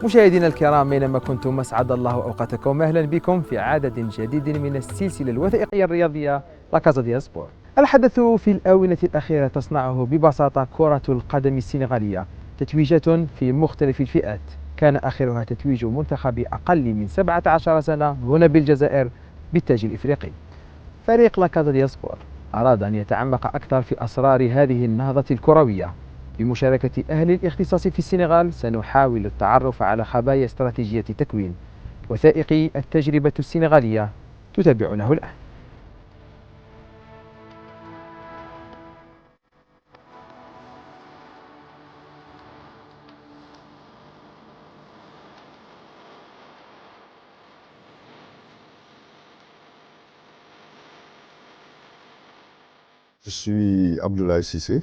مشاهدينا الكرام أينما كنتم أسعد الله أوقاتكم، أهلا بكم في عدد جديد من السلسلة الوثائقية الرياضية لا كازا ديال سبور. الحدث في الآونة الأخيرة تصنعه ببساطة كرة القدم السنغالية، تتويجات في مختلف الفئات، كان آخرها تتويج منتخب أقل من 17 سنة هنا بالجزائر بالتاج الإفريقي. فريق لا كازا ديال سبور أراد أن يتعمق أكثر في أسرار هذه النهضة الكروية. بمشاركة أهل الاختصاص في السنغال سنحاول التعرف على خبايا استراتيجية تكوين وثائقي التجربة السنغالية، تتابعونه الآن. Je suis Abdoulaye Cissé.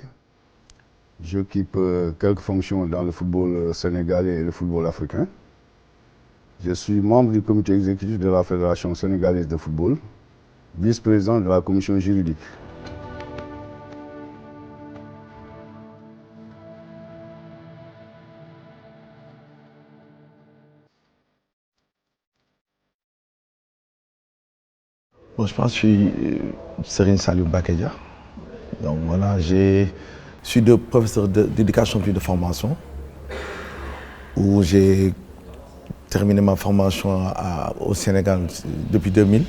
J'occupe quelques fonctions dans le football sénégalais et le football africain. Je suis membre du comité exécutif de la Fédération sénégalaise de football, vice-président de la commission juridique. Bon, je pense que je suis Serine Saliou Bakedia. Donc voilà, je suis professeur d'éducation puis de formation, où j'ai terminé ma formation au Sénégal depuis 2000.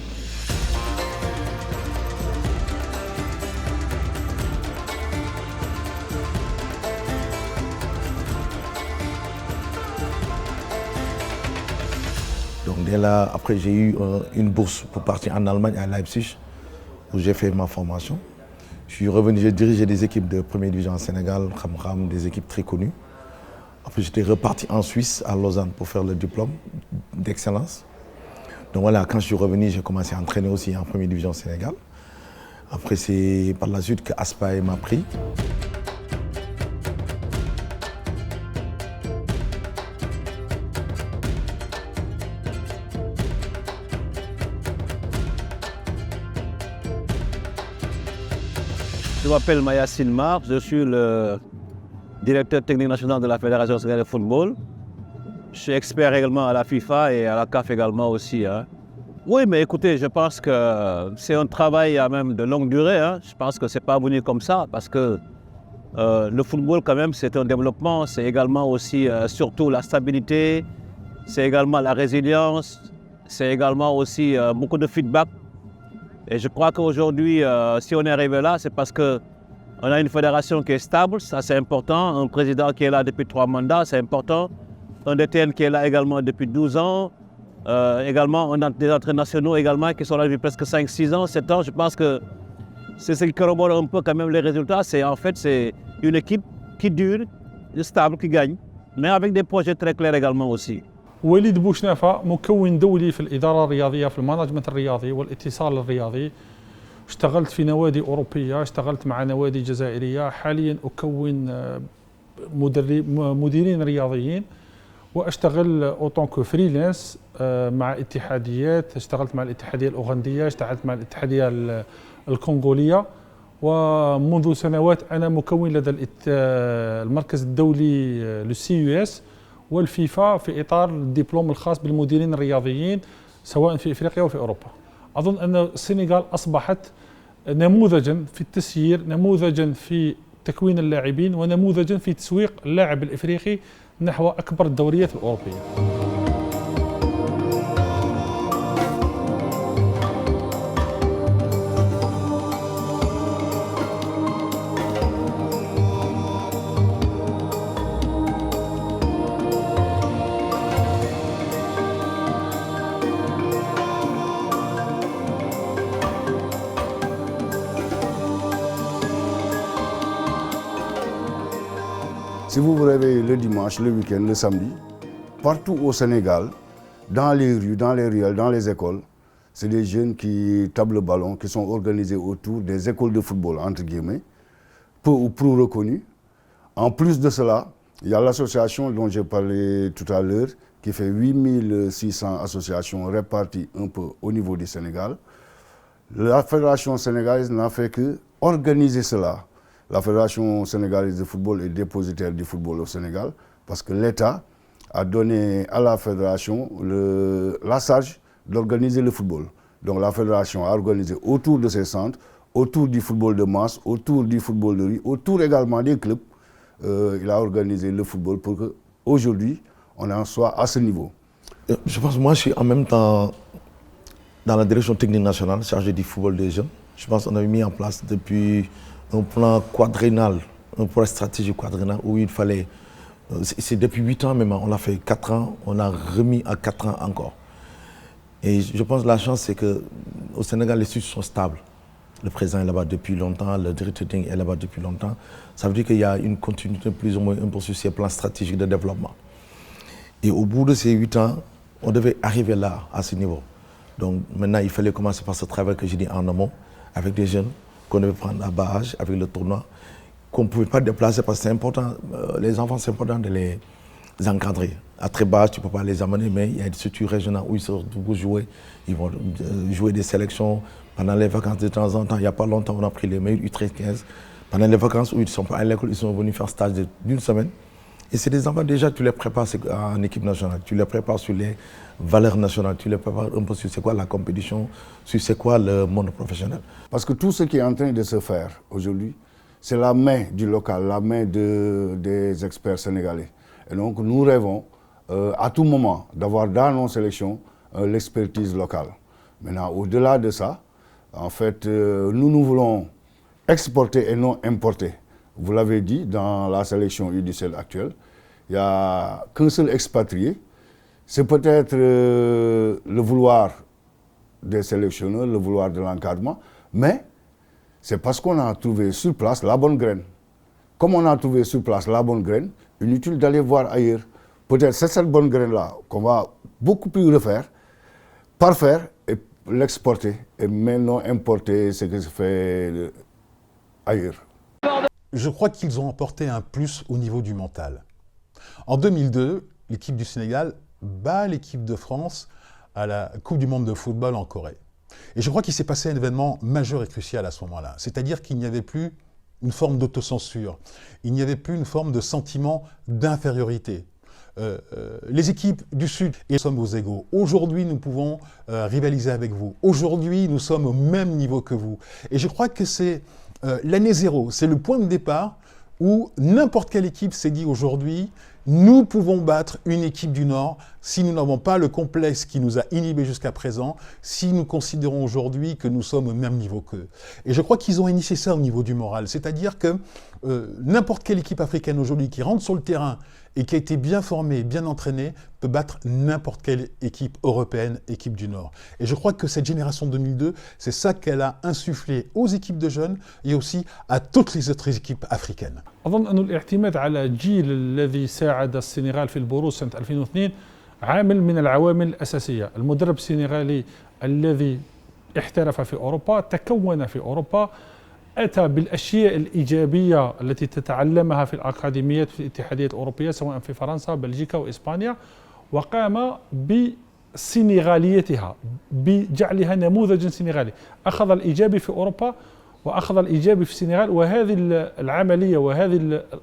Donc dès là, après j'ai eu une bourse pour partir en Allemagne à Leipzig, où j'ai fait ma formation. Je suis revenu, j'ai dirigé des équipes de première division au Sénégal, des équipes très connues. Après j'étais reparti en Suisse, à Lausanne, pour faire le diplôme d'excellence. Donc voilà, quand je suis revenu, j'ai commencé à entraîner aussi en première division au Sénégal. Après c'est par la suite que Aspae m'a pris. Je m'appelle Mayassine Mar, je suis le directeur technique national de la Fédération sénégalaise de football. Je suis expert également à la FIFA et à la CAF également aussi. Oui, mais écoutez, je pense que c'est un travail même de longue durée. Je pense que ce n'est pas venu comme ça parce que le football quand même c'est un développement, c'est également aussi surtout la stabilité, c'est également la résilience, c'est également aussi beaucoup de feedback. Et je crois qu'aujourd'hui, si on est arrivé là, c'est parce qu'on a une fédération qui est stable, ça c'est important, un président qui est là depuis 3 mandats, c'est important, un DTN qui est là également depuis 12 ans, également on a des entraîneurs nationaux également qui sont là depuis presque 5, 6 ans, 7 ans. Je pense que c'est ce qui corrobore un peu quand même les résultats, c'est en fait c'est une équipe qui dure, stable, qui gagne, mais avec des projets très clairs également aussi. وليد بوشنافة مكون دولي في الإدارة الرياضية في المانجمنت الرياضي والاتصال الرياضي. اشتغلت في نوادي أوروبية، اشتغلت مع نوادي جزائرية، حاليا أكون مديرين رياضيين وأشتغل أوتونكو فريلانس مع اتحاديات. اشتغلت مع الاتحادية الأوغندية، اشتغلت مع الاتحادية الكونغولية، ومنذ سنوات أنا مكون لدى المركز الدولي للCUS والفيفا في إطار الدبلوم الخاص بالمديرين الرياضيين سواء في إفريقيا وفي أوروبا. أظن أن السنغال أصبحت نموذجا في التسيير، نموذجا في تكوين اللاعبين، ونموذجا في تسويق اللاعب الإفريقي نحو أكبر الدوريات الأوروبية. Si vous vous réveillez le dimanche, le week-end, le samedi, partout au Sénégal, dans les rues, dans les ruelles, dans les écoles, c'est des jeunes qui tapent le ballon, qui sont organisés autour des écoles de football, entre guillemets, peu ou prou reconnues. En plus de cela, il y a l'association dont j'ai parlé tout à l'heure, qui fait 8600 associations réparties un peu au niveau du Sénégal. La Fédération sénégalaise n'a fait que organiser cela. La Fédération sénégalaise de football est dépositaire du football au Sénégal parce que l'État a donné à la fédération la charge d'organiser le football. Donc la fédération a organisé autour de ces centres, autour du football de masse, autour du football de rue, autour également des clubs. Il a organisé le football pour qu'aujourd'hui, on en soit à ce niveau. Je pense que moi, je suis en même temps dans la direction technique nationale chargée du football des jeunes. Je pense qu'on avait mis en place depuis un plan quadriennal, un plan stratégique quadriennal où il fallait, c'est depuis 8 ans même, on l'a fait 4 ans, on a remis à 4 ans encore. Et je pense que la chance, c'est qu'au Sénégal, les structures sont stables. Le président est là-bas depuis longtemps, le directeur technique est là-bas depuis longtemps. Ça veut dire qu'il y a une continuité plus ou moins un peu sur ces plans stratégiques de développement. Et au bout de ces 8 ans, on devait arriver là, à ce niveau. Donc maintenant, il fallait commencer par ce travail que j'ai dit en amont, avec des jeunes qu'on devait prendre à bas âge, avec le tournoi, qu'on ne pouvait pas déplacer parce que c'est important, les enfants, c'est important de les encadrer. À très bas âge, tu ne peux pas les amener, mais il y a des structures régionales où ils sortent pour jouer. Ils vont jouer des sélections pendant les vacances de temps en temps. Il n'y a pas longtemps, on a pris les meilleurs U13-15. Pendant les vacances où ils ne sont pas à l'école, ils sont venus faire stage d'une semaine. Et c'est des enfants, déjà, tu les prépares en équipe nationale, tu les prépares sur les valeurs nationales, tu les prépares un peu sur c'est quoi la compétition, sur c'est quoi le monde professionnel. Parce que tout ce qui est en train de se faire aujourd'hui, c'est la main du local, la main des experts sénégalais. Et donc nous rêvons à tout moment d'avoir dans nos sélections l'expertise locale. Maintenant, au-delà de ça, en fait, nous voulons exporter et non importer. Vous l'avez dit, dans la sélection U17 actuelle, il n'y a qu'un seul expatrié. C'est peut-être le vouloir des sélectionneurs, le vouloir de l'encadrement, mais c'est parce qu'on a trouvé sur place la bonne graine. Comme on a trouvé sur place la bonne graine, inutile d'aller voir ailleurs. Peut-être c'est cette bonne graine-là qu'on va beaucoup plus refaire, parfaire et l'exporter, et maintenant importer ce qui se fait ailleurs. Je crois qu'ils ont apporté un plus au niveau du mental. En 2002, l'équipe du Sénégal bat l'équipe de France à la Coupe du monde de football en Corée. Et je crois qu'il s'est passé un événement majeur et crucial à ce moment-là. C'est-à-dire qu'il n'y avait plus une forme d'autocensure, il n'y avait plus une forme de sentiment d'infériorité. Les équipes du Sud, et nous sommes aux égaux. Aujourd'hui, nous pouvons rivaliser avec vous. Aujourd'hui, nous sommes au même niveau que vous. Et je crois que c'est l'année zéro, c'est le point de départ où n'importe quelle équipe s'est dit aujourd'hui, nous pouvons battre une équipe du Nord si nous n'avons pas le complexe qui nous a inhibés jusqu'à présent, si nous considérons aujourd'hui que nous sommes au même niveau qu'eux. Et je crois qu'ils ont initié ça au niveau du moral, c'est-à-dire que n'importe quelle équipe africaine aujourd'hui qui rentre sur le terrain et qui a été bien formée, bien entraînée, peut battre n'importe quelle équipe européenne, équipe du Nord. Et je crois que cette génération 2002, c'est ça qu'elle a insufflé aux équipes de jeunes et aussi à toutes les autres équipes africaines. أظن أن الاعتماد على الجيل الذي ساعد السنغال في البروز سنة 2002 عامل من العوامل الأساسية. المدرب السنغالي الذي احترف في أوروبا تكون في أوروبا، أتى بالأشياء الإيجابية التي تتعلمها في الأكاديميات في الاتحاديات الأوروبية سواء في فرنسا بلجيكا وإسبانيا، وقام بسنغاليتها بجعلها نموذجا سنغالي. أخذ الإيجابي في أوروبا وأخذ الإيجابي في السنغال، وهذه العملية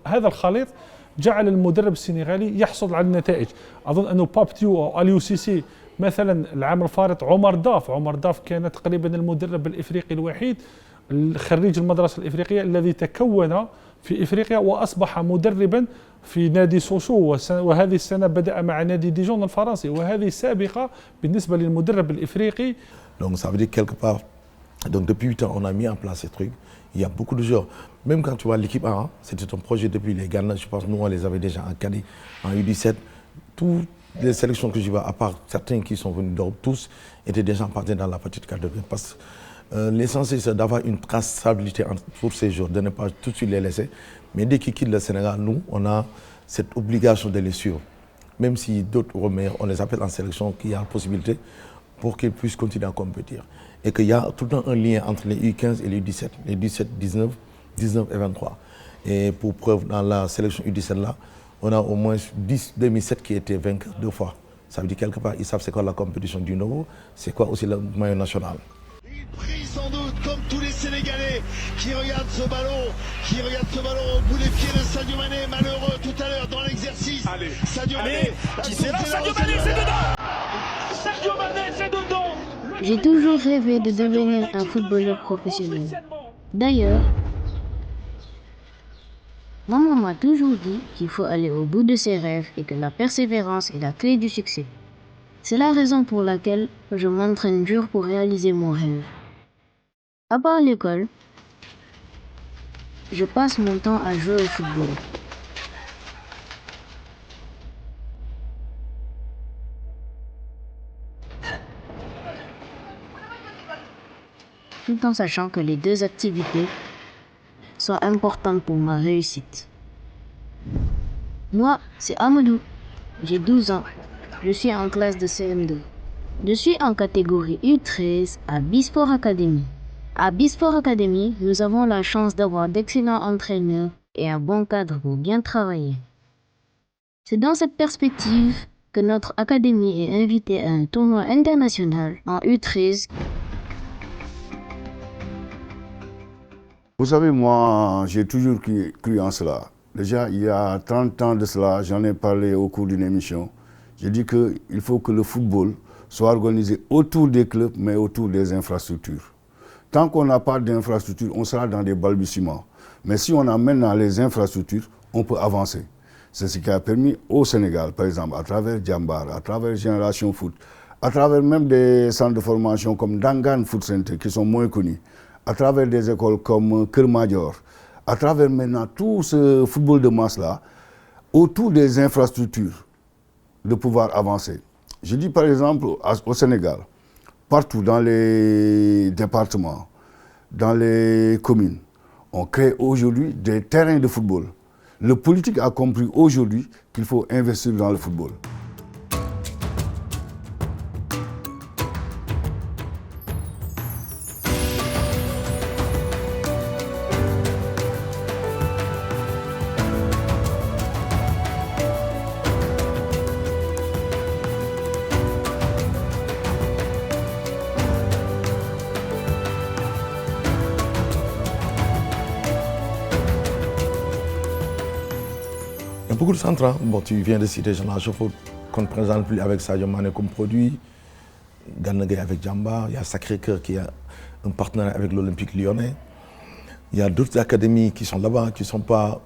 هذا الخليط جعل المدرب السنغالي يحصل على النتائج. أظن أنه بابتيو أو أليو سيسي مثلا العام الفارط، عمر داف كان تقريبا المدرب الإفريقي الوحيد خريج المدرسة الإفريقية الذي تكون في إفريقيا وأصبح مدربا في نادي سوشو، وهذه السنة بدأ مع نادي ديجون الفرنسي، وهذه سابقة بالنسبة للمدرب الإفريقي. Donc ça veut dire quelque part, donc depuis 8 ans on a mis en place ces trucs. Il y a beaucoup de joueurs, même quand tu vois l'équipe A, c'était un projet depuis les Ghana, je pense que nous on les avait déjà en Cadet, en U17, toutes les sélections que je vois, à part certains qui sont venus d'Europe, tous étaient déjà partis dans la petite catégorie. Parce que l'essentiel c'est d'avoir une traçabilité pour ces joueurs, de ne pas tout de suite les laisser. Mais dès qu'ils quittent le Sénégal, nous, on a cette obligation de les suivre. Même si d'autres meilleurs, on les appelle en sélection, qu'il y a la possibilité pour qu'ils puissent continuer à compétir. Et qu'il y a tout le temps un lien entre les U15 et les U17, les U17, 19 et 23. Et pour preuve, dans la sélection U17 là, on a au moins 10 2007 qui étaient vainqueurs 2 fois. Ça veut dire quelque part, ils savent c'est quoi la compétition du nouveau, c'est quoi aussi le maillot national. Il prie sans doute comme tous les Sénégalais qui regardent ce ballon au bout des pieds de Sadio Mané, malheureux tout à l'heure dans l'exercice. Sadio Mané, qui c'est là, Sadio Mané, c'est dedans. Sadio Mané, c'est dedans. J'ai toujours rêvé de devenir un footballeur professionnel. D'ailleurs, maman m'a toujours dit qu'il faut aller au bout de ses rêves et que la persévérance est la clé du succès. C'est la raison pour laquelle je m'entraîne dur pour réaliser mon rêve. À part l'école, je passe mon temps à jouer au football. Tout en sachant que les deux activités sont importantes pour ma réussite. Moi, c'est Amadou. J'ai 12 ans. Je suis en classe de CM2. Je suis en catégorie U13 à B-Sport Academy. À B-Sport Academy, nous avons la chance d'avoir d'excellents entraîneurs et un bon cadre pour bien travailler. C'est dans cette perspective que notre académie est invitée à un tournoi international en U13. Vous savez, moi, j'ai toujours cru en cela. Déjà, il y a 30 ans de cela, j'en ai parlé au cours d'une émission. J'ai dit qu'il faut que le football soit organisé autour des clubs, mais autour des infrastructures. Tant qu'on n'a pas d'infrastructures, on sera dans des balbutiements. Mais si on a maintenant les infrastructures, on peut avancer. C'est ce qui a permis au Sénégal, par exemple, à travers Djambar, à travers Génération Foot, à travers même des centres de formation comme Dangan Foot Center, qui sont moins connus, à travers des écoles comme Kermadior, à travers maintenant tout ce football de masse-là, autour des infrastructures, de pouvoir avancer. Je dis par exemple au Sénégal, partout dans les départements, dans les communes, on crée aujourd'hui des terrains de football. Le politique a compris aujourd'hui qu'il faut investir dans le football. Il y a beaucoup de centres. Hein. Bon, tu viens de citer Génération Foot, qu'on ne présente plus avec Sadio Mané comme produit. Gana Gueye avec Djambar. Il y a Sacré-Cœur qui a un partenariat avec l'Olympique Lyonnais. Il y a d'autres académies qui sont là-bas, qui ne sont pas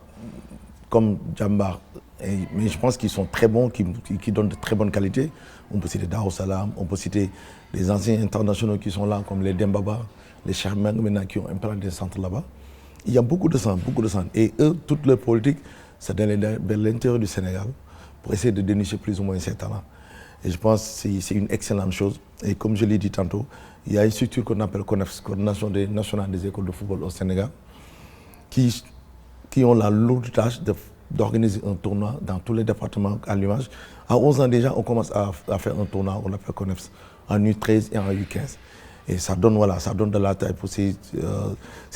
comme Djambar. Mais je pense qu'ils sont très bons, qui donnent de très bonnes qualités. On peut citer Darou Salam, on peut citer des anciens internationaux qui sont là, comme les Dembaba, les Charmang, maintenant qui ont implanté des centres là-bas. Il y a beaucoup de centres, beaucoup de centres. Et eux, toute leur politique, c'est d'aller vers l'intérieur du Sénégal pour essayer de dénicher plus ou moins ces talents. Et je pense que c'est une excellente chose. Et comme je l'ai dit tantôt, il y a une structure qu'on appelle CONEFS, Coordination nationale des écoles de football au Sénégal, qui ont la lourde tâche d'organiser un tournoi dans tous les départements à l'image. À 11 ans déjà, on commence à faire un tournoi, on l'appelle CONEFS, en U13 et en U15. Et ça donne de la taille pour ces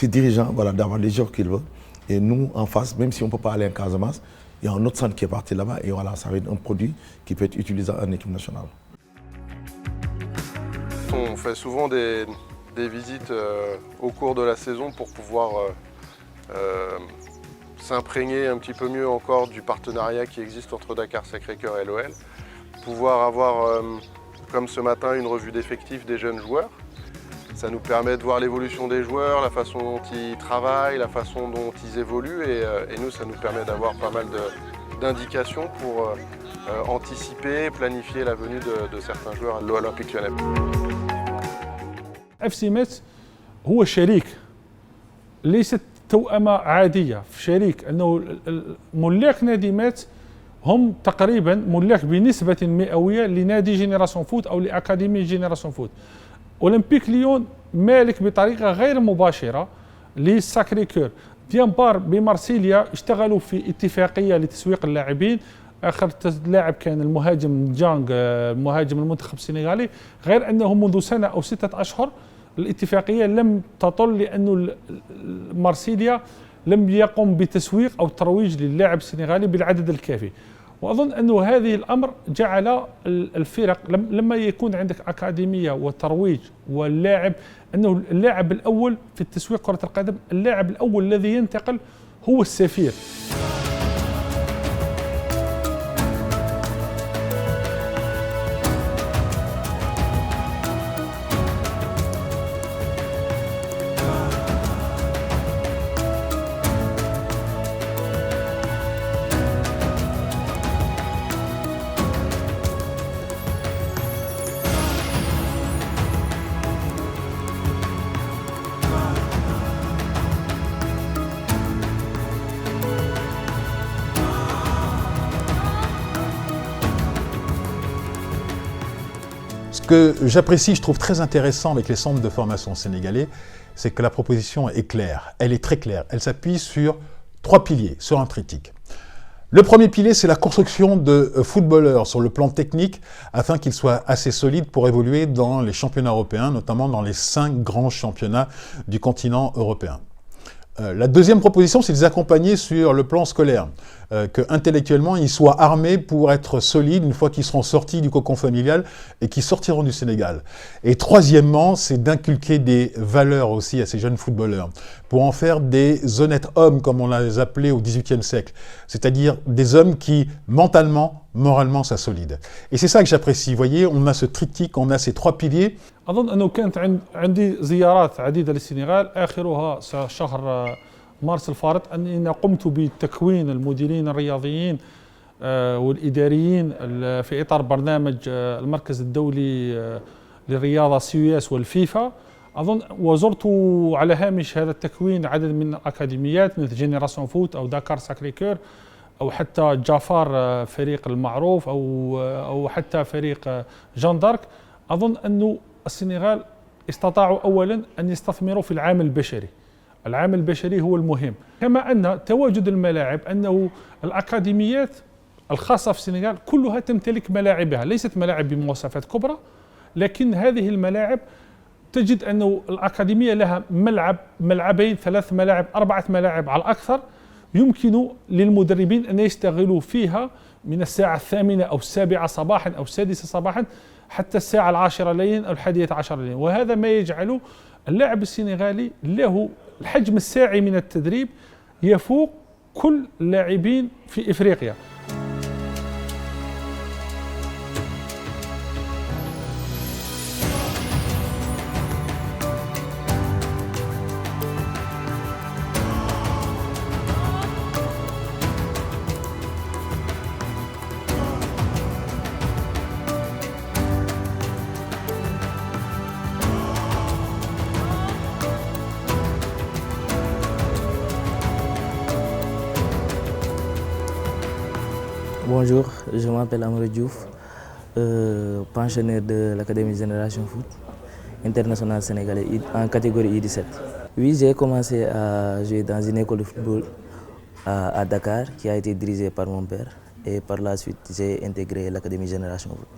dirigeants d'avoir les joueurs qu'ils veulent. Et nous, en face, même si on ne peut pas aller en Casamance, il y a un autre centre qui est parti là-bas et voilà, ça va être un produit qui peut être utilisé en équipe nationale. On fait souvent des visites au cours de la saison pour pouvoir s'imprégner un petit peu mieux encore du partenariat qui existe entre Dakar Sacré-Cœur et l'OL. Pouvoir avoir, comme ce matin, une revue d'effectifs des jeunes joueurs. Ça nous permet de voir l'évolution des joueurs, la façon dont ils travaillent, la façon dont ils évoluent et nous, ça nous permet d'avoir pas mal d'indications pour anticiper, planifier la venue de certains joueurs à l'Olympique Lyonnais. FC ميتس هو شريك ليست توأمة عادية في شريك أنه ملاك نادي ميتس هم تقريبا ملاك بنسبة مئوية لنادي جينيراسيون فوت أو لأكاديمية جينيراسيون فوت. أولمبيك ليون مالك بطريقة غير مباشرة للساكري كور. ديامبار بمارسيليا اشتغلوا في اتفاقية لتسويق اللاعبين. آخر لاعب كان المهاجم جانغ مهاجم المنتخب السنغالي، غير أنه منذ سنة أو 6 أشهر الاتفاقية لم تطل لأنه مارسيليا لم يقم بتسويق أو ترويج للاعب السنغالي بالعدد الكافي. وأظن أنه هذه الأمر جعل الفرق لما يكون عندك أكاديمية وترويج واللاعب، أنه اللاعب الأول في التسويق كرة القدم، اللاعب الأول الذي ينتقل هو السفير. que j'apprécie, je trouve très intéressant avec les centres de formation sénégalais, c'est que la proposition est claire, elle est très claire. Elle s'appuie sur 3 piliers, sur un triptyque. Le premier pilier, c'est la construction de footballeurs sur le plan technique afin qu'ils soient assez solides pour évoluer dans les championnats européens, notamment dans les 5 grands championnats du continent européen. La deuxième proposition, c'est de les accompagner sur le plan scolaire, qu'intellectuellement, ils soient armés pour être solides une fois qu'ils seront sortis du cocon familial et qu'ils sortiront du Sénégal. Et troisièmement, c'est d'inculquer des valeurs aussi à ces jeunes footballeurs, pour en faire des honnêtes hommes, comme on les appelait au XVIIIe siècle, c'est-à-dire des hommes qui, mentalement, moralement, soient solides. Et c'est ça que j'apprécie. Vous voyez, on a ce triptyque, on a ces 3 piliers. أظن أنه كانت عندي زيارات عديدة للسنغال آخرها شهر مارس الفارط أني قمت بتكوين المديرين الرياضيين والإداريين في إطار برنامج المركز الدولي للرياضة CUS والفيفا. أظن وزرت على هامش هذا التكوين عدد من الأكاديميات مثل جينيراسيون فوت أو داكار ساكريكور أو حتى جافار فريق المعروف أو حتى فريق جان دارك. أظن أنه السنغال استطاعوا أولاً أن يستثمروا في العامل البشري. العامل البشري هو المهم، كما أن تواجد الملاعب، أنه الأكاديميات الخاصة في السنغال كلها تمتلك ملاعبها، ليست ملاعب بمواصفات كبرى، لكن هذه الملاعب تجد أنه الأكاديمية لها ملعبين 3 ملاعب 4 ملاعب على الأكثر، يمكن للمدربين أن يشتغلوا فيها من الساعة 8 أو 7 صباحاً أو 6 صباحاً حتى الساعة 10 ليلاً أو 11 ليلاً. وهذا ما يجعل اللاعب السنغالي له الحجم الساعي من التدريب يفوق كل اللاعبين في إفريقيا. Bonjour, je m'appelle Amadou Diouf, pensionnaire de l'Académie Génération Foot, international sénégalais en catégorie U17. Oui, j'ai commencé à jouer dans une école de football à Dakar qui a été dirigée par mon père et par la suite j'ai intégré l'Académie Génération Foot.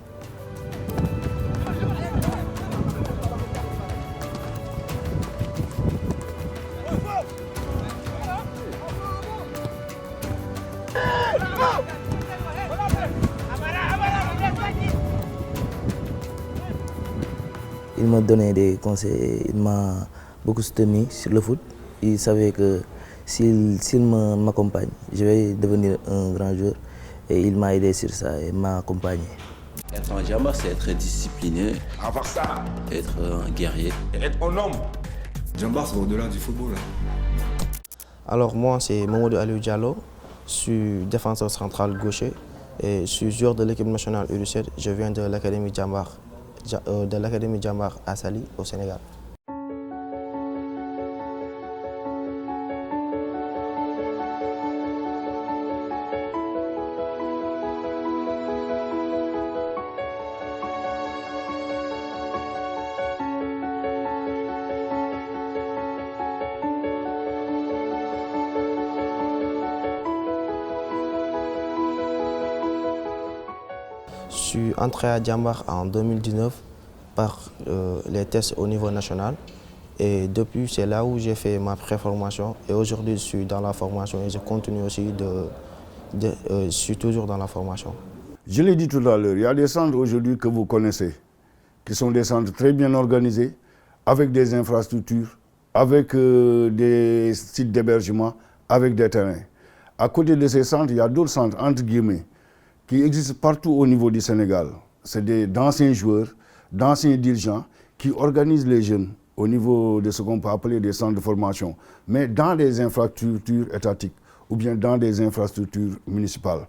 Il m'a donné des conseils, il m'a beaucoup soutenu sur le foot. Il savait que s'il m'accompagne, je vais devenir un grand joueur. Et il m'a aidé sur ça et m'a accompagné. Être un Djambar, c'est être discipliné, avoir ça, être un guerrier, être un homme. Djambar, c'est au-delà du football. Alors moi, c'est Mamadou Aliou Diallo, je suis défenseur central gaucher et je suis joueur de l'équipe nationale U17. Je viens de l'Académie Djambar à Saly, au Sénégal. Je suis entré à Djambar en 2019 par les tests au niveau national et depuis c'est là où j'ai fait ma pré-formation et aujourd'hui je suis dans la formation et je continue aussi je suis toujours dans la formation. Je l'ai dit tout à l'heure, il y a des centres aujourd'hui que vous connaissez, qui sont des centres très bien organisés, avec des infrastructures, avec des sites d'hébergement, avec des terrains. À côté de ces centres, il y a d'autres centres, entre guillemets, qui existent partout au niveau du Sénégal. C'est d'anciens joueurs, d'anciens dirigeants qui organisent les jeunes au niveau de ce qu'on peut appeler des centres de formation, mais dans des infrastructures étatiques ou bien dans des infrastructures municipales.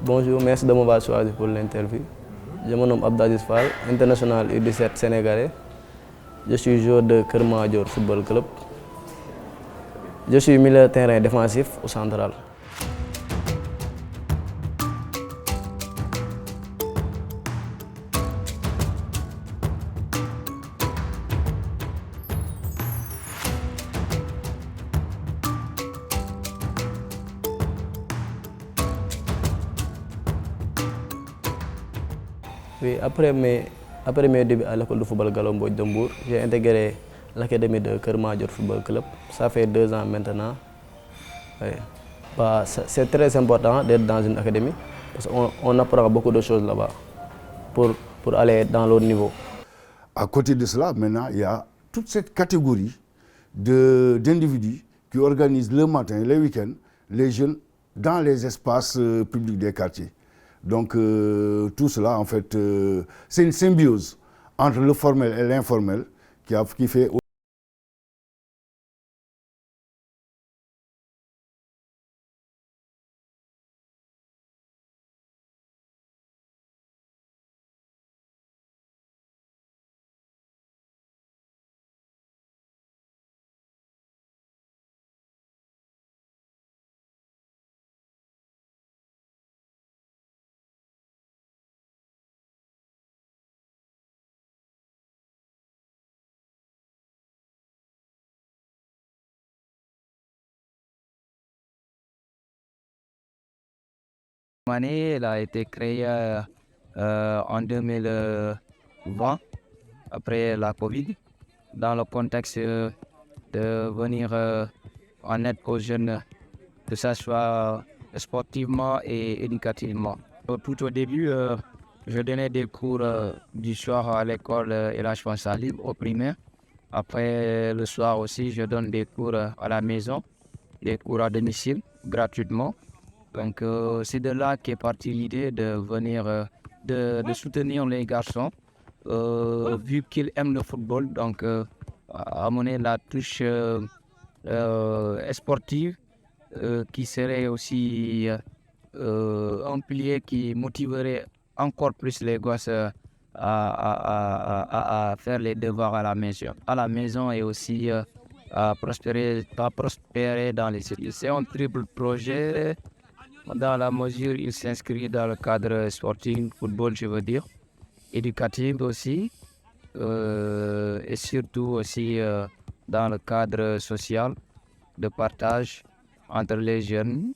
Bonjour, merci de m'avoir choisi pour l'interview. Je me nomme Abdelaziz Fall, international U17 sénégalais. Je suis joueur de Keur Madior Football Club. Je suis milieu de terrain défensif ou central. Oui, après mes débuts à l'école de football Gallo-Mbodj de Mbour, j'ai intégré l'académie de Keur Madior Football Club. Ça fait 2 ans maintenant. Oui. Bah, c'est très important d'être dans une académie parce qu'on apprend beaucoup de choses là-bas pour aller dans l'autre niveau. À côté de cela, maintenant, il y a toute cette catégorie d'individus qui organisent le matin et le week-end les jeunes dans les espaces publics des quartiers. Donc tout cela, en fait, c'est une symbiose entre le formel et l'informel qui fait... Année, elle a été créée en 2020, après la Covid, dans le contexte de venir en aide aux jeunes, que ce soit sportivement et éducativement. Tout au début, je donnais des cours du soir à l'école Elhadji Fall Salim au primaire. Après, le soir aussi, je donne des cours à la maison, des cours à domicile, gratuitement. Donc c'est de là qu'est partie l'idée de venir, de soutenir les garçons, vu qu'ils aiment le football, donc amener la touche sportive qui serait aussi un pilier qui motiverait encore plus les gosses à faire les devoirs à la maison et aussi à prospérer dans les études. C'est un triple projet. Dans la mesure où il s'inscrit dans le cadre sportif, football, je veux dire, éducatif aussi, et surtout aussi dans le cadre social, de partage entre les jeunes,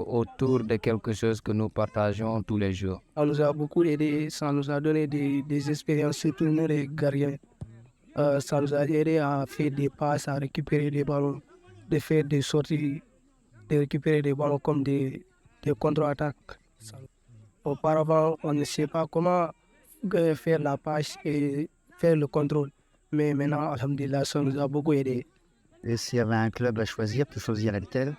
autour de quelque chose que nous partageons tous les jours. Ça nous a beaucoup aidé, ça nous a donné des expériences, surtout nous les gardiens. Ça nous a aidé à faire des passes, à récupérer des ballons, de faire des sorties, de récupérer des ballons comme des contre-attaques. Auparavant, on ne sait pas comment faire la passe et faire le contrôle. Mais maintenant, alhamdulillah, ça nous a beaucoup aidé. Et s'il y avait un club à choisir, tu choisirais lequel?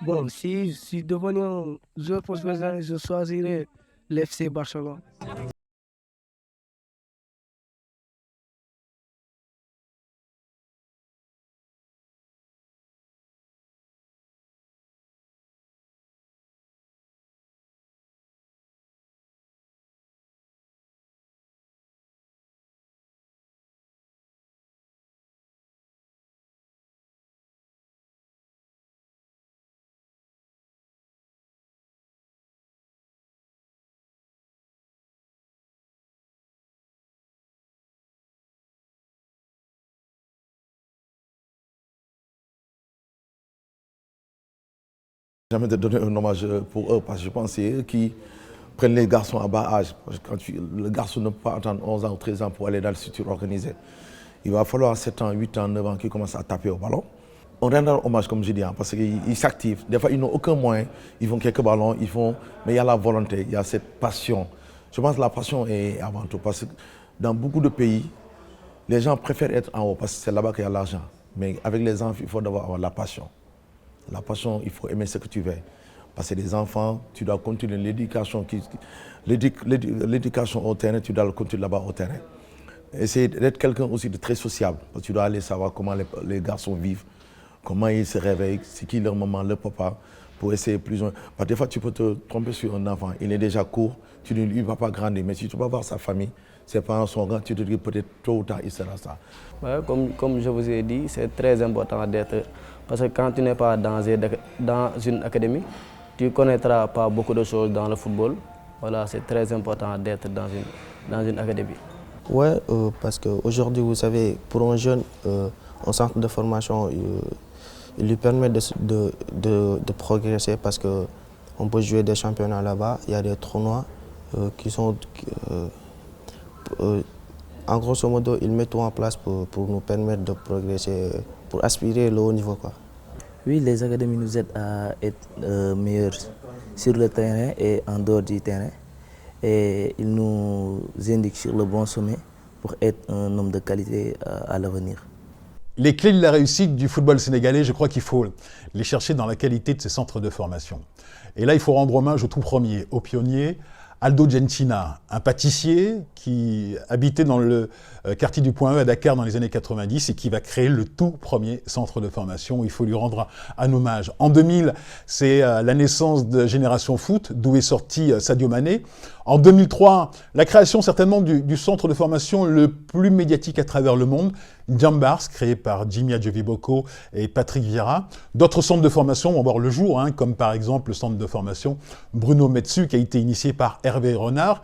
Bon, si devenu joueur professionnel, je choisirais l'FC Barcelone. Jamais de donner un hommage pour eux, parce que je pense que c'est eux qui prennent les garçons à bas âge. Parce que le garçon ne peut pas attendre 11 ans ou 13 ans pour aller dans le structure organisée. Il va falloir 7 ans, 8 ans, 9 ans qu'ils commencent à taper au ballon. On rend hommage, comme je dis, parce qu'ils s'activent. Des fois, ils n'ont aucun moyen. Ils font quelques ballons, mais il y a la volonté, il y a cette passion. Je pense que la passion est avant tout. Parce que dans beaucoup de pays, les gens préfèrent être en haut parce que c'est là-bas qu'il y a l'argent. Mais avec les enfants, il faut avoir la passion. La passion, il faut aimer ce que tu veux. Parce que les enfants, tu dois continuer l'éducation. L'éducation au terrain, tu dois le continuer là-bas au terrain. Essayer d'être quelqu'un aussi de très sociable. Parce que tu dois aller savoir comment les garçons vivent, comment ils se réveillent, c'est qui leur maman, leur papa, pour essayer plus ou moins. Parce que des fois, tu peux te tromper sur un enfant. Il est déjà court, tu ne lui vas pas grandir. Mais si tu vas voir sa famille, ses parents sont grands, tu te dis peut-être tôt ou tard, il sera ça. Ouais, comme je vous ai dit, c'est très important d'être... Parce que quand tu n'es pas dans une académie, tu ne connaîtras pas beaucoup de choses dans le football. Voilà, c'est très important d'être dans une académie. Ouais, parce qu'aujourd'hui, vous savez, pour un jeune, un centre de formation, il lui permet de progresser parce qu'on peut jouer des championnats là-bas, il y a des tournois, En grosso modo, ils mettent tout en place pour nous permettre de progresser, pour aspirer le haut niveau, quoi. Oui, les académies nous aident à être meilleurs sur le terrain et en dehors du terrain. Et ils nous indiquent sur le bon sommet pour être un homme de qualité à l'avenir. Les clés de la réussite du football sénégalais, je crois qu'il faut les chercher dans la qualité de ces centres de formation. Et là, il faut rendre hommage au tout premier, au pionnier, Aldo Gentina, un pâtissier qui habitait dans le quartier du Point E à Dakar dans les années 90 et qui va créer le tout premier centre de formation. Il faut lui rendre un hommage. En 2000, c'est la naissance de Génération Foot, d'où est sorti Sadio Mané. En 2003, la création certainement du centre de formation le plus médiatique à travers le monde, Jambars, créé par Jimmy Adjoviboko et Patrick Vieira. D'autres centres de formation vont voir le jour, comme par exemple le centre de formation Bruno Metsu, qui a été initié par Hervé Renard.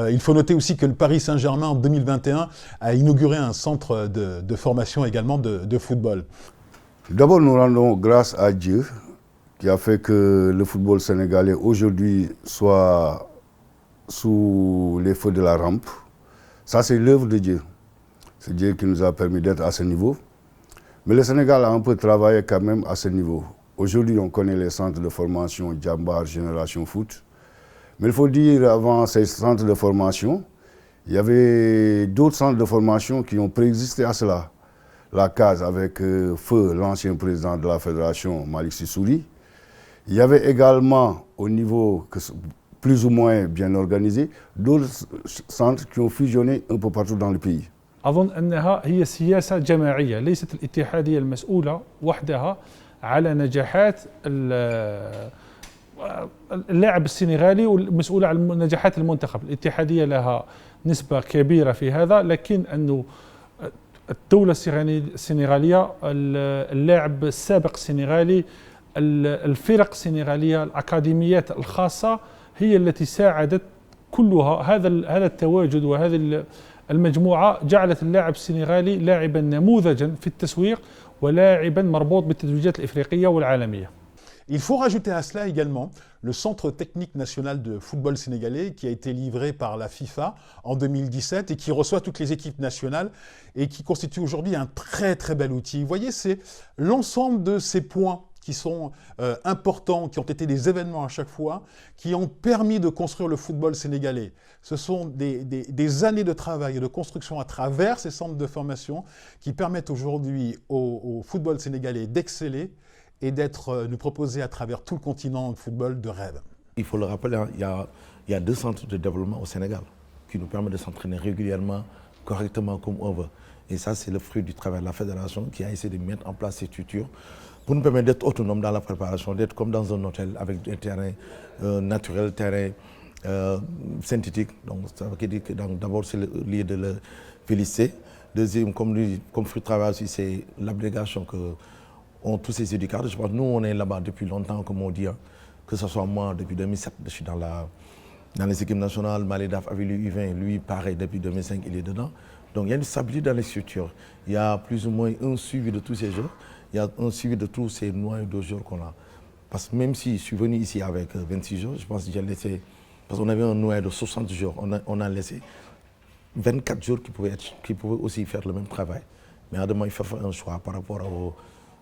Il faut noter aussi que le Paris Saint-Germain, en 2021, a inauguré un centre de formation également de football. D'abord, nous rendons grâce à Dieu, qui a fait que le football sénégalais aujourd'hui soit sous les feux de la rampe. Ça, c'est l'œuvre de Dieu. C'est Dieu qui nous a permis d'être à ce niveau. Mais le Sénégal a un peu travaillé quand même à ce niveau. Aujourd'hui, on connaît les centres de formation Jambar, Génération Foot. Mais il faut dire, avant ces centres de formation, il y avait d'autres centres de formation qui ont préexisté à cela. La case avec Feu, l'ancien président de la fédération, Malick Sissouri. Il y avait également, au niveau plus ou moins bien organisé, d'autres centres qui ont fusionné un peu partout dans le pays. أظن أنها هي سياسة جماعية، ليست الاتحادية المسؤولة وحدها على نجاحات اللاعب السنغالي والمسؤولة عن نجاحات المنتخب. الاتحادية لها نسبة كبيرة في هذا، لكن أنه الدولة السنغالية، اللاعب السابق السنغالي، الفرق السنغالية، الأكاديميات الخاصة هي التي ساعدت كلها. هذا التواجد وهذه المجموعة جعلت اللاعب السنغالي لاعبا نموذجا في التسويق ولاعبا مربوط بالتتويجات الإفريقية والعالمية. Il faut rajouter à cela également le Centre technique national de football sénégalais qui a été livré par la FIFA en 2017 et qui reçoit toutes les équipes nationales et qui constitue aujourd'hui un très très bel outil. Vous voyez, c'est l'ensemble de ces points qui sont importants, qui ont été des événements à chaque fois, qui ont permis de construire le football sénégalais. Ce sont des années de travail et de construction à travers ces centres de formation qui permettent aujourd'hui au football sénégalais d'exceller et d'être nous proposé à travers tout le continent de football de rêve. Il faut le rappeler, il y a 2 centres de développement au Sénégal qui nous permettent de s'entraîner régulièrement, correctement comme on veut. Et ça, c'est le fruit du travail de la fédération qui a essayé de mettre en place ces structures pour nous permettre d'être autonomes dans la préparation, d'être comme dans un hôtel avec un terrain naturel, terrain synthétique. Donc, ça veut dire que d'abord, c'est le lieu de le féliciter. Deuxième, comme fruit de travail aussi, c'est l'abnégation que ont tous ces éducateurs. Je pense que nous, on est là-bas depuis longtemps, comme on dit, que ce soit moi, depuis 2007, je suis dans les équipes nationales. Maledaf avait le U20, lui, pareil, depuis 2005, il est dedans. Donc il y a une stabilité dans les structures. Il y a plus ou moins un suivi de tous ces jours. Il y a un suivi de tous ces noyaux de jours qu'on a. Parce que même si je suis venu ici avec 26 jours, je pense que j'ai laissé... Parce qu'on avait un noyau de 60 jours, on a laissé 24 jours qui pouvaient aussi faire le même travail. Mais à demain, il faut faire un choix par rapport à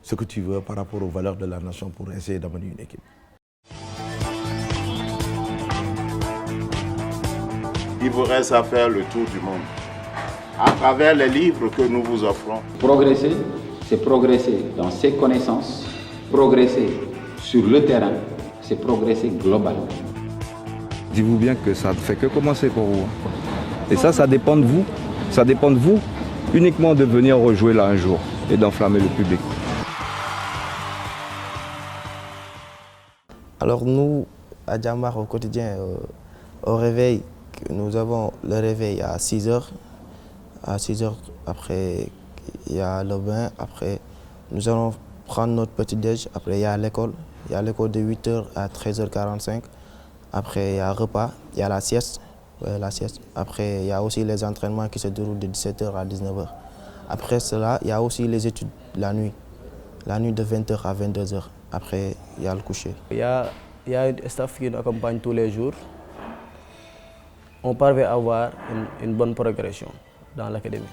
ce que tu veux, par rapport aux valeurs de la nation pour essayer d'amener une équipe. Il vous reste à faire le tour du monde à travers les livres que nous vous offrons. Progresser, c'est progresser dans ses connaissances, progresser sur le terrain, c'est progresser globalement. Dites-vous bien que ça ne fait que commencer pour vous. Et ça dépend de vous. Ça dépend de vous uniquement de venir rejouer là un jour et d'enflammer le public. Alors nous, à Djambar, au quotidien, au réveil, nous avons le réveil à 6 h. À 6 h, après, il y a le bain. Après, nous allons prendre notre petit-déj. Après, il y a l'école. Il y a l'école de 8 h à 13 h 45. Après, il y a repas. Il y a la sieste. Ouais, la sieste. Après, il y a aussi les entraînements qui se déroulent de 17 h à 19 h. Après cela, il y a aussi les études la nuit. La nuit de 20 h à 22 h. Après, il y a le coucher. Il y a un staff qui nous accompagne tous les jours. on parvient à avoir une bonne progression dans l'académie.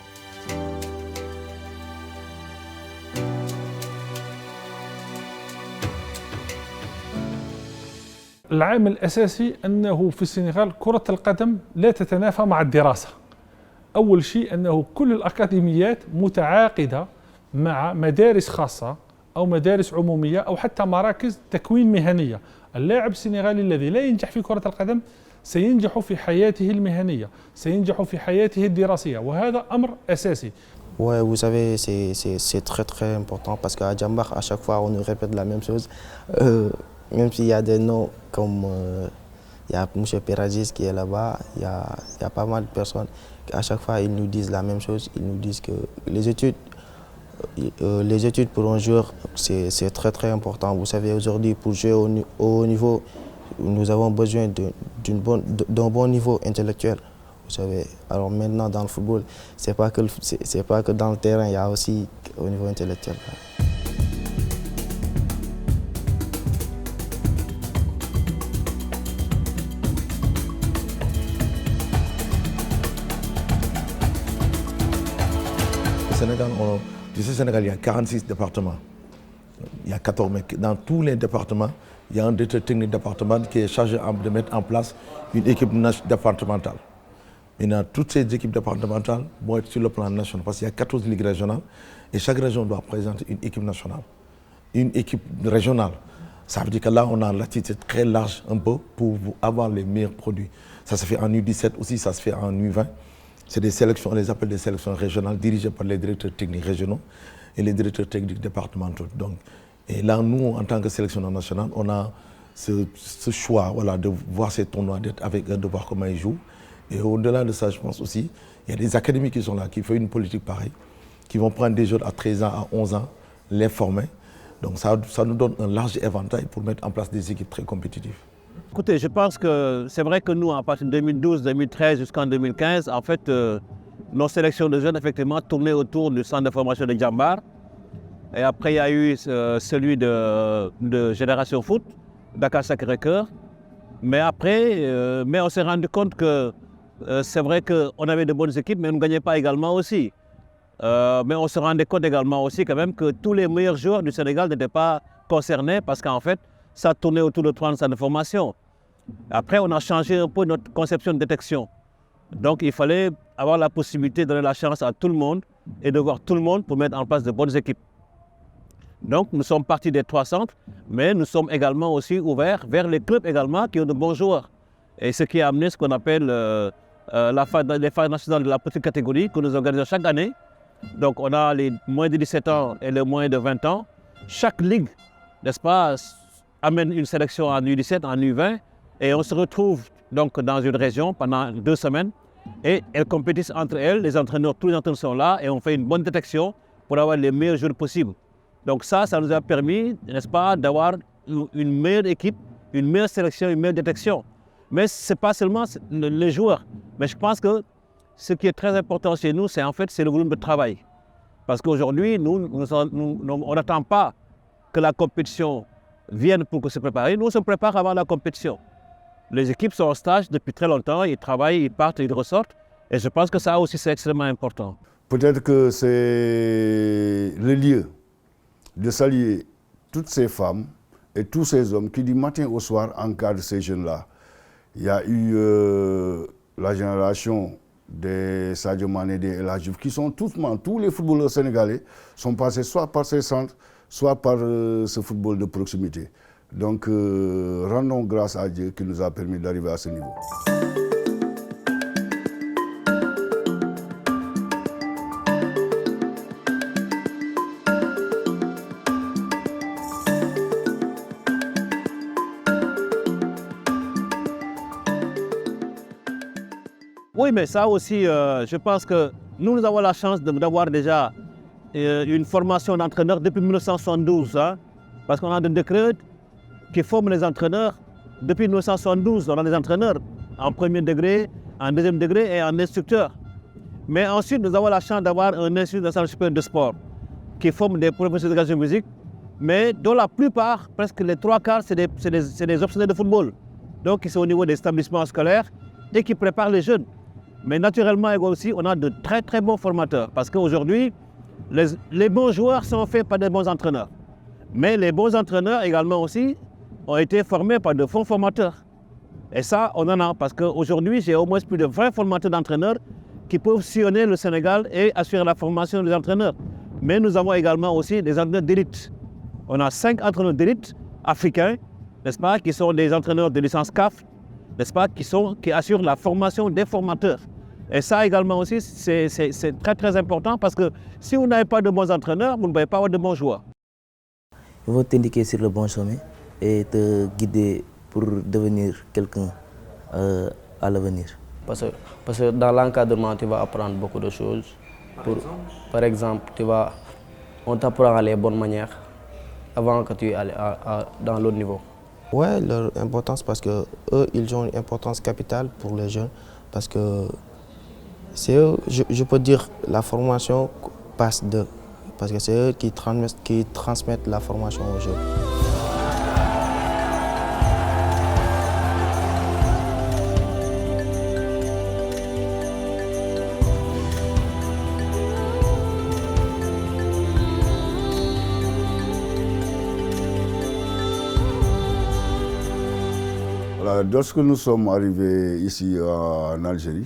العامل الأساسي أنه في السنغال كرة القدم لا تتنافى مع الدراسة. أول شيء أنه كل الأكاديميات متعاقدة مع مدارس خاصة أو مدارس عمومية أو حتى مراكز تكوين مهنية. اللاعب السنغالي الذي لا ينجح في كرة القدم سينجح في حياته المهنية، سينجح في حياته الدراسية، وهذا أمر أساسي. Ouais, vous savez, c'est très important parce qu'à Djambar, à chaque fois, on nous répète la même chose. Même s'il y a des noms comme il y a M. Peragis qui est là-bas, il y a pas mal de personnes. À chaque fois, ils nous disent la même chose. Ils nous disent que les études pour un joueur, c'est très important. Vous savez, aujourd'hui, pour jouer au haut niveau, nous avons besoin d'un bon niveau intellectuel. Vous savez, alors maintenant dans le football, c'est pas que dans le terrain, il y a aussi au niveau intellectuel. Au Sénégal, il y a 46 départements. Il y a 14 mecs. Dans tous les départements, il y a un directeur technique départemental qui est chargé de mettre en place une équipe départementale. Maintenant, toutes ces équipes départementales vont être sur le plan national parce qu'il y a 14 ligues régionales et chaque région doit présenter une équipe nationale, une équipe régionale. Ça veut dire que là, on a l'attitude très large un peu pour avoir les meilleurs produits. Ça se fait en U17 aussi, ça se fait en U20. C'est des sélections, on les appelle des sélections régionales dirigées par les directeurs techniques régionaux et les directeurs techniques départementaux. Donc, et là, nous, en tant que sélectionneur national, on a ce choix voilà, de voir ces tournois, d'être avec eux, de voir comment ils jouent. Et au-delà de ça, je pense aussi, il y a des académies qui sont là, qui font une politique pareille, qui vont prendre des joueurs à 13 ans, à 11 ans, les former. Donc ça nous donne un large éventail pour mettre en place des équipes très compétitives. Écoutez, je pense que c'est vrai que nous, à partir de 2012, 2013 jusqu'en 2015, en fait, nos sélections de jeunes, effectivement, tournaient autour du centre de formation de Djambar. Et après, il y a eu celui de Génération Foot, Dakar Sacré-Cœur. Mais après, on s'est rendu compte que c'est vrai qu'on avait de bonnes équipes, mais on ne gagnait pas également aussi. Mais on se rendait compte également aussi quand même que tous les meilleurs joueurs du Sénégal n'étaient pas concernés parce qu'en fait, ça tournait autour de 30 centres de formation. Après, on a changé un peu notre conception de détection. Donc, il fallait avoir la possibilité de donner la chance à tout le monde et de voir tout le monde pour mettre en place de bonnes équipes. Donc, nous sommes partis des 3 centres, mais nous sommes également aussi ouverts vers les clubs également qui ont de bons joueurs. Et ce qui a amené ce qu'on appelle les phases nationales de la petite catégorie que nous organisons chaque année. Donc, on a les moins de 17 ans et les moins de 20 ans. Chaque ligue, n'est-ce pas, amène une sélection en U17, en U20, et on se retrouve donc dans une région pendant 2 semaines et elles compétissent entre elles, les entraîneurs, tous les entraîneurs sont là et on fait une bonne détection pour avoir les meilleurs joueurs possibles. Donc ça nous a permis, n'est-ce pas, d'avoir une meilleure équipe, une meilleure sélection, une meilleure détection. Mais ce n'est pas seulement les joueurs, mais je pense que ce qui est très important chez nous, c'est en fait le volume de travail. Parce qu'aujourd'hui, on n'attend pas que la compétition vienne pour se préparer, nous on se prépare avant la compétition. Les équipes sont en stage depuis très longtemps, ils travaillent, ils partent, ils ressortent. Et je pense que ça aussi, c'est extrêmement important. Peut-être que c'est le lieu de saluer toutes ces femmes et tous ces hommes qui, du matin au soir, encadrent ces jeunes-là. Il y a eu la génération des Sadio Mané, des El Hadji Diouf, qui sont tous les footballeurs sénégalais sont passés soit par ces centres, soit par ce football de proximité. Donc, rendons grâce à Dieu qui nous a permis d'arriver à ce niveau. Oui, mais ça aussi, je pense que nous avons la chance d'avoir déjà une formation d'entraîneur depuis 1972. Hein, parce qu'on a des décrets qui forment les entraîneurs depuis 1972. On a des entraîneurs en premier degré, en deuxième degré et en instructeur. Mais ensuite, nous avons la chance d'avoir un institut national supérieur de sport qui forme des professeurs d'éducation physique, mais dont la plupart, presque les 3 quarts, c'est des optionnaires de football. Donc, ils sont au niveau des établissements scolaires et qui prépare les jeunes. Mais naturellement aussi, on a de très très bons formateurs. Parce qu'aujourd'hui, les bons joueurs sont faits par des bons entraîneurs. Mais les bons entraîneurs également aussi ont été formés par de bons formateurs. Et ça, on en a. Parce qu'aujourd'hui, j'ai au moins plus de 20 formateurs d'entraîneurs qui peuvent sillonner le Sénégal et assurer la formation des entraîneurs. Mais nous avons également aussi des entraîneurs d'élite. On a 5 entraîneurs d'élite africains, n'est-ce pas, qui sont des entraîneurs de licence CAF, n'est-ce pas, qui assurent la formation des formateurs. Et ça également aussi, c'est très très important parce que si vous n'avez pas de bons entraîneurs, vous ne pouvez pas avoir de bons joueurs. Ils vont t'indiquer sur le bon chemin et te guider pour devenir quelqu'un à l'avenir. Parce que dans l'encadrement, tu vas apprendre beaucoup de choses. Par exemple, on t'apprend les bonnes manières avant que tu ailles dans l'autre niveau. Ouais, leur importance parce que eux, ils ont une importance capitale pour les jeunes parce que c'est eux, je peux dire, la formation passe d'eux parce que c'est eux qui transmettent la formation aux jeunes. Lorsque nous sommes arrivés ici en Algérie,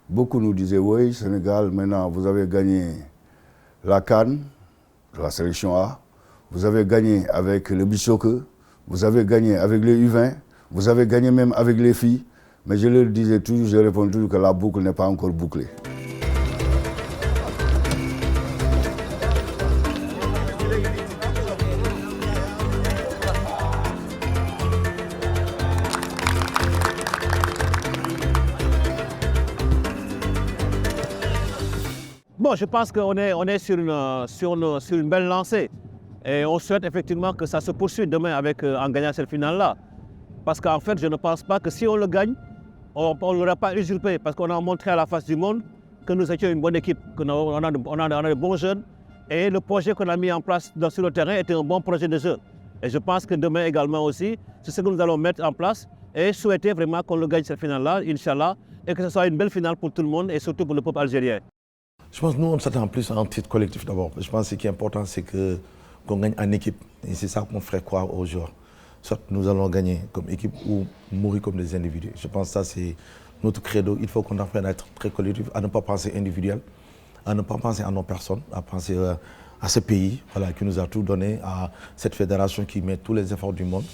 beaucoup nous disaient, oui, Sénégal, maintenant vous avez gagné la CAN, la sélection A, vous avez gagné avec le Bichoke, vous avez gagné avec les U20, vous avez gagné même avec les filles. Mais je leur disais toujours, je réponds toujours que la boucle n'est pas encore bouclée. Bon, je pense qu'on est sur une belle lancée et on souhaite effectivement que ça se poursuive demain en gagnant cette finale-là. Parce qu'en fait, je ne pense pas que si on le gagne, on ne l'aura pas usurpé parce qu'on a montré à la face du monde que nous étions une bonne équipe, qu'on a de bons jeunes et le projet qu'on a mis en place sur le terrain était un bon projet de jeu. Et je pense que demain également aussi, c'est ce que nous allons mettre en place et souhaiter vraiment qu'on le gagne cette finale-là, Inch'Allah, et que ce soit une belle finale pour tout le monde et surtout pour le peuple algérien. Je pense que nous, on s'attend plus à un titre collectif d'abord. Je pense que ce qui est important, c'est qu'on gagne en équipe. Et c'est ça qu'on ferait croire aux joueurs. Soit nous allons gagner comme équipe ou mourir comme des individus. Je pense que ça, c'est notre credo. Il faut qu'on apprenne à être très collectif, à ne pas penser individuel, à ne pas penser à nos personnes, à penser à ce pays voilà, qui nous a tout donné, à cette fédération qui met tous les efforts du monde.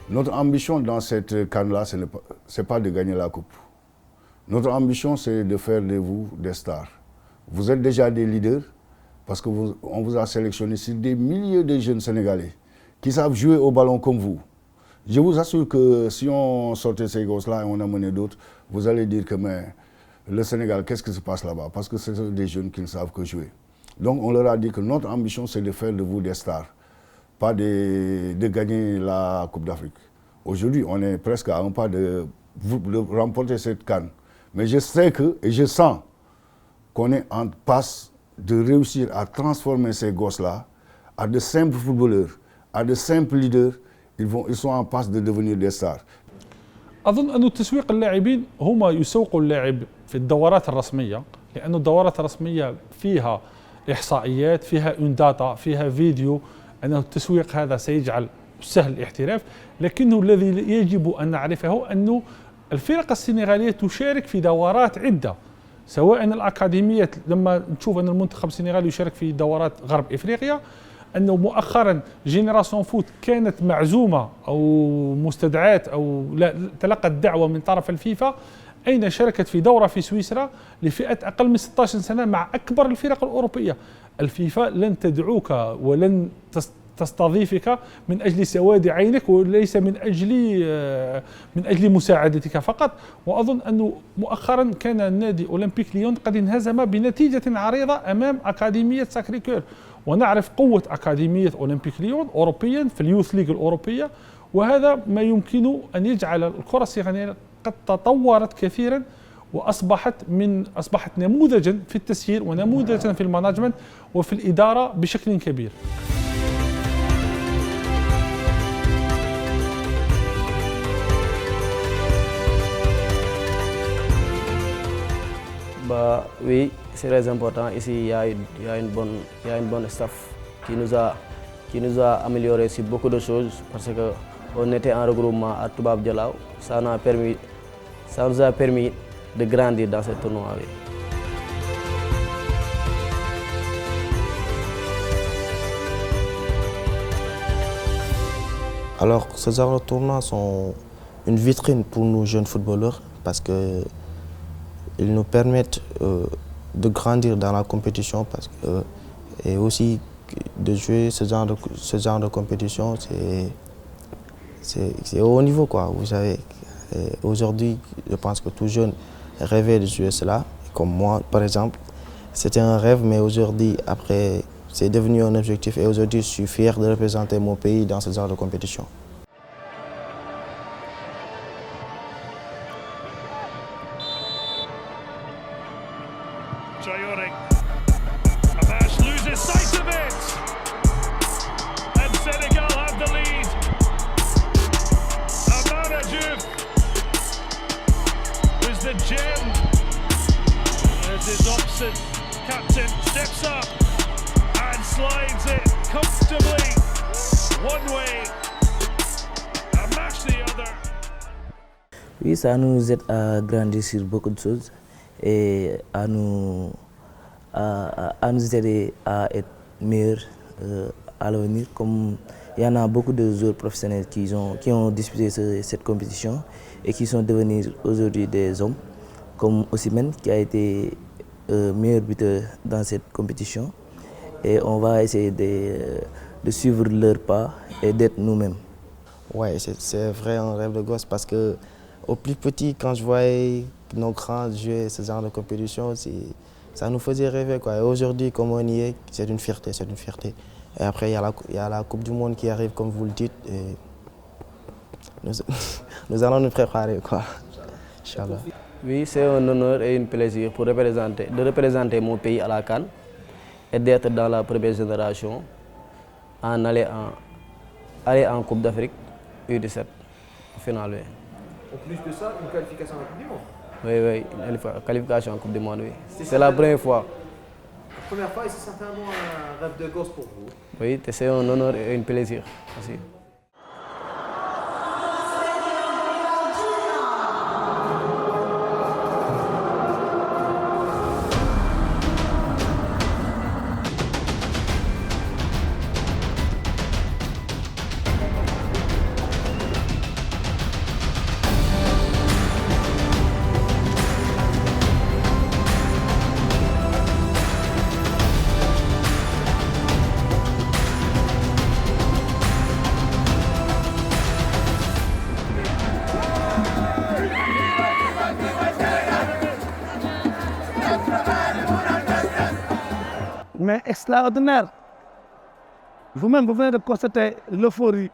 Notre ambition dans cette CAN-là, ce n'est pas de gagner la coupe. Notre ambition, c'est de faire de vous des stars. Vous êtes déjà des leaders parce qu'on vous a sélectionné sur des milliers de jeunes Sénégalais qui savent jouer au ballon comme vous. Je vous assure que si on sortait ces gosses-là et on amenait d'autres, vous allez dire que mais, le Sénégal, qu'est-ce qui se passe là-bas? Parce que ce sont des jeunes qui ne savent que jouer. Donc on leur a dit que notre ambition, c'est de faire de vous des stars, pas de gagner la Coupe d'Afrique. Aujourd'hui, on est presque à un pas de remporter cette CAN. Mais je sais et je sens qu'on est en passe de réussir à transformer ces gosses-là à de simples footballeurs, à de simples leaders. Ils sont en passe de devenir des stars. أظن أن تسويق اللاعبين هم يسوقوا اللاعب في الدورات الرسمية لأن الدورات الرسمية فيها إحصائيات فيها داتا فيها فيديو أن التسويق هذا سيجعل سهل الاحتراف لكنه الذي يجب أن نعرفه أن الفرق السنغالية تشارك في دورات عدة سواء الأكاديمية لما نشوف أن المنتخب السنغالي يشارك في دورات غرب إفريقيا أنه مؤخرا جينيراسيون فوت كانت معزومة أو مستدعاة أو تلقت دعوة من طرف الفيفا أين شاركت في دورة في سويسرا لفئة أقل من 16 سنة مع أكبر الفرق الأوروبية. الفيفا لن تدعوك ولن تستضيفك من أجل سواد عينك وليس من أجل مساعدتك فقط. وأظن أنه مؤخرا كان نادي أولمبيك ليون قد انهزم بنتيجة عريضة أمام أكاديمية ساكريكور، ونعرف قوة أكاديمية أولمبيك ليون أوروبيا في اليوث ليج الأوروبية، وهذا ما يمكن أن يجعل الكرة الصغيرة قد تطورت كثيرا وأصبحت نموذجا في التسيير ونموذجا في المانجمنت وفي الإدارة بشكل كبير. Bah oui, c'est très important. Ici, il y a une bonne staff qui nous a amélioré sur beaucoup de choses parce qu'on était en regroupement à Toubab Dialaw. Ça nous a permis de grandir dans ce tournoi. Oui. Alors, ces genres de tournois sont une vitrine pour nous jeunes footballeurs parce qu'ils nous permettent de grandir dans la compétition et aussi de jouer ce genre de compétition, c'est au haut niveau, quoi, vous savez. Aujourd'hui, je pense que tout jeune rêvait de jouer cela, comme moi par exemple. C'était un rêve, mais aujourd'hui, après, c'est devenu un objectif et aujourd'hui, je suis fier de représenter mon pays dans ce genre de compétition. Traoré. Abash loses sight of it. And Senegal have the lead. Amara Diouf is the gem. There's his option. Captain steps up and slides it comfortably. One way. A match the other. Oui, ça nous aide à grandir sur beaucoup de choses et à nous aider à être meilleurs à l'avenir. Comme il y en a beaucoup de joueurs professionnels qui ont disputé cette compétition et qui sont devenus aujourd'hui des hommes, comme Osimhen qui a été meilleur buteur dans cette compétition. Et on va essayer de suivre leurs pas et d'être nous-mêmes. Ouais, c'est vrai un rêve de gosse parce que au plus petit, quand je voyais nos grands jouer ce genre de compétition, ça nous faisait rêver, quoi. Et aujourd'hui, comme on y est, c'est une fierté, c'est une fierté. Et après, il y a la Coupe du Monde qui arrive, comme vous le dites, et nous allons nous préparer, quoi. Inch'Allah. Oui, c'est un honneur et un plaisir de représenter mon pays à la CAN et d'être dans la première génération, aller en Coupe d'Afrique U17, au final. Oui. En plus de ça, une qualification à la Coupe du Monde. Oui, une qualification en Coupe du Monde, oui. C'est la première fois. La première fois et c'est certainement un rêve de gosse pour vous. Oui, c'est un honneur et un plaisir aussi. Mais extraordinaire. Vous-même, vous venez de constater l'euphorie,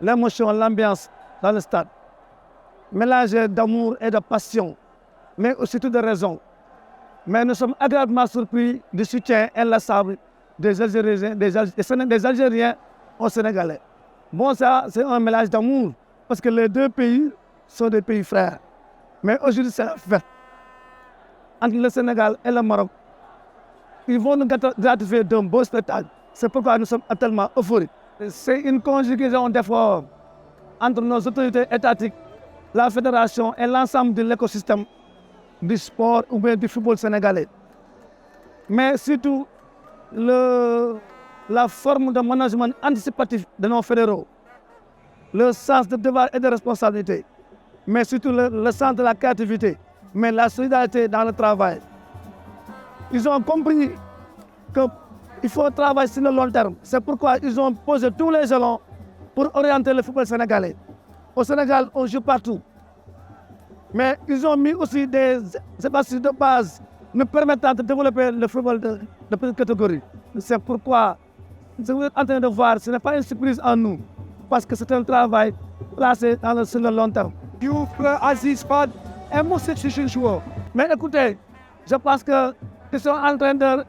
l'émotion, l'ambiance dans le stade. Mélangé d'amour et de passion, mais aussi de raison. Mais nous sommes agréablement surpris du soutien inlassable des Algériens aux Sénégalais. Bon, ça, c'est un mélange d'amour, parce que les deux pays sont des pays frères. Mais aujourd'hui, c'est la fête entre le Sénégal et le Maroc. Ils vont nous gratifier d'un beau spectacle. C'est pourquoi nous sommes tellement euphoriques. C'est une conjugaison d'efforts entre nos autorités étatiques, la fédération et l'ensemble de l'écosystème du sport ou bien du football sénégalais. Mais surtout, la forme de management anticipatif de nos fédéraux, le sens de devoir et de responsabilité, mais surtout le sens de la créativité, mais la solidarité dans le travail. Ils ont compris il faut travailler sur le long terme. C'est pourquoi ils ont posé tous les jalons pour orienter le football sénégalais. Au Sénégal, on joue partout. Mais ils ont mis aussi des espaces de base nous permettant de développer le football de petite catégorie. C'est pourquoi ce que vous êtes en train de voir, ce n'est pas une surprise en nous, parce que c'est un travail placé sur le long terme. Diouf, Aziz, Fad, et moi, c'est joueur. Mais écoutez, je pense qu'ils sont en train de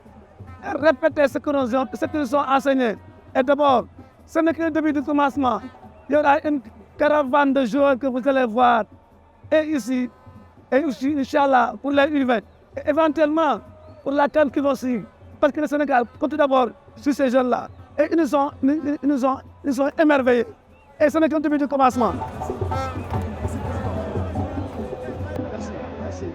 répéter ce qu'ils ont enseigné. Et d'abord, ce n'est que le début du commencement. Il y aura une caravane de joueurs que vous allez voir. Et ici, et aussi, Inch'Allah, pour les U20. Et éventuellement, pour la CAN qui va aussi. Parce que le Sénégal compte d'abord sur ces jeunes-là. Et ils nous ont émerveillés. Et ce n'est que le début du commencement. Merci.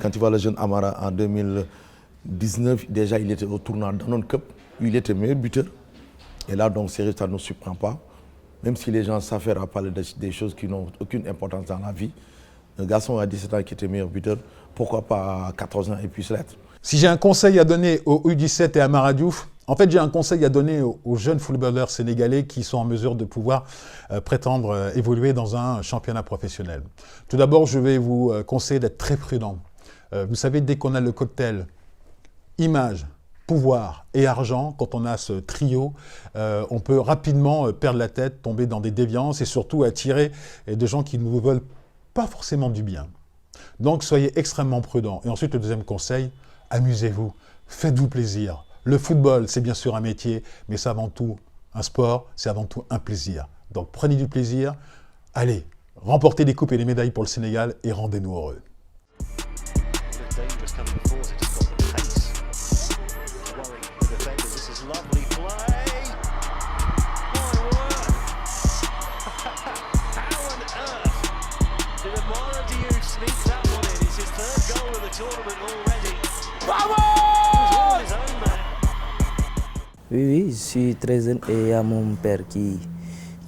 Quand tu vois le jeune Amara en 2019, déjà il était au tournoi Danone Cup, il était meilleur buteur. Et là donc sérieux, ça ne nous surprend pas. Même si les gens s'affairent à parler des choses qui n'ont aucune importance dans la vie. Un garçon à 17 ans qui était meilleur buteur, pourquoi pas à 14 ans et puisse l'être. Si j'ai un conseil à donner aux U17 et à Amara Diouf, en fait j'ai un conseil à donner aux jeunes footballeurs sénégalais qui sont en mesure de pouvoir prétendre évoluer dans un championnat professionnel. Tout d'abord, je vais vous conseiller d'être très prudent. Vous savez, dès qu'on a le cocktail image, pouvoir et argent, quand on a ce trio, on peut rapidement perdre la tête, tomber dans des déviances et surtout attirer des gens qui ne vous veulent pas forcément du bien. Donc soyez extrêmement prudents. Et ensuite, le deuxième conseil, amusez-vous, faites-vous plaisir. Le football, c'est bien sûr un métier, mais c'est avant tout un sport, c'est avant tout un plaisir. Donc prenez du plaisir, allez, remportez des coupes et des médailles pour le Sénégal et rendez-nous heureux. Oui, je suis très jeune et il y a mon père qui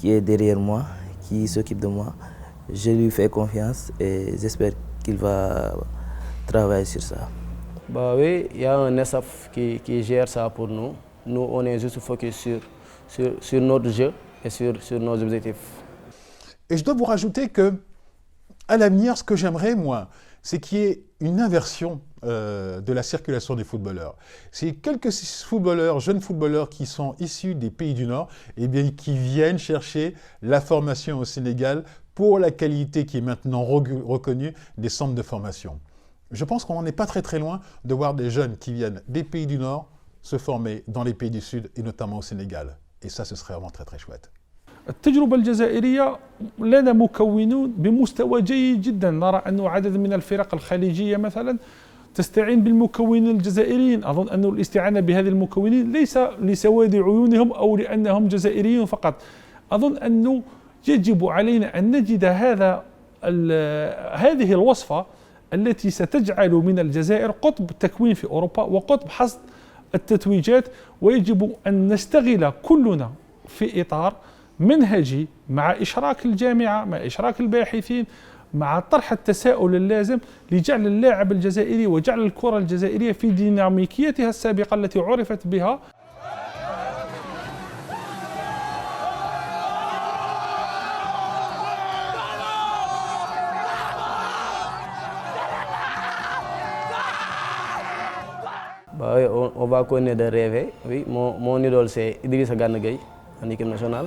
est derrière moi, qui s'occupe de moi. Je lui fais confiance et j'espère qu'il va travailler sur ça. Bah oui, il y a un staff qui gère ça pour nous. Nous, on est juste focus sur notre jeu et sur nos objectifs. Et je dois vous rajouter que, à l'avenir, ce que j'aimerais, moi, c'est qu'il y ait une inversion de la circulation des footballeurs. C'est quelques footballeurs, jeunes footballeurs qui sont issus des pays du Nord, et bien, qui viennent chercher la formation au Sénégal pour la qualité qui est maintenant reconnue des centres de formation. Je pense qu'on n'en est pas très très loin de voir des jeunes qui viennent des pays du Nord se former dans les pays du Sud et notamment au Sénégal. Et ça, ce serait vraiment très très chouette. التجربة الجزائرية لنا مكونون بمستوى جيد جدا. نرى أن عدد من الفرق الخليجية مثلا تستعين بالمكونين الجزائريين. أظن أن الاستعانة بهذه المكونين ليس لسواد عيونهم أو لأنهم جزائريون فقط. أظن أنه يجب علينا أن نجد هذه الوصفة التي ستجعل من الجزائر قطب التكوين في أوروبا وقطب حصد التتويجات، ويجب أن نشتغل كلنا في إطار منهجي مع إشراك الجامعة، مع إشراك الباحثين، مع طرح التساؤل اللازم لجعل اللاعب الجزائري وجعل الكرة الجزائرية في ديناميكيتها السابقة التي عرفت بها. Bah oui, on va continuer de rêver. Oui, mon idole c'est Idrissa Gana Gueye en équipe nationale.